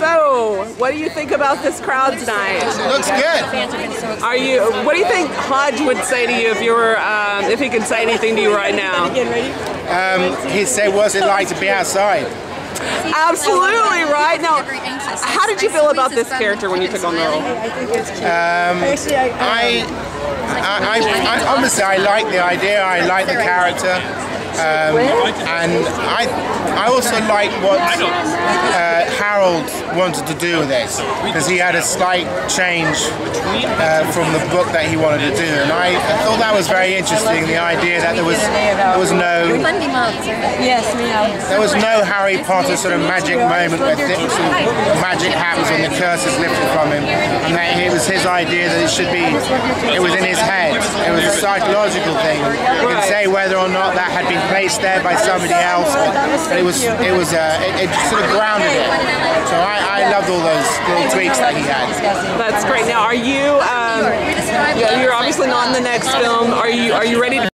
So, what do you think about this crowd tonight? Looks good. What do you think Hodge would say to you if you were, if he could say anything to you right now? He'd say, what's it like to be outside? Absolutely right. Now, how did you feel about this character when you took on the role? Honestly, I like the idea. I like the character. And I also like what Harold wanted to do with this, because he had a slight change from the book that he wanted to do, and I thought that was very interesting. The idea that there was no Harry Potter sort of magic moment where magic happens when the curse is lifted from him, and that it was his idea that it was in his head. It was a psychological thing. You can say whether or not that had been placed there by somebody else, but it sort of grounded it. So I loved all those little tweaks that he had. That's great. Now, are you? You're obviously not in the next film. Are you ready to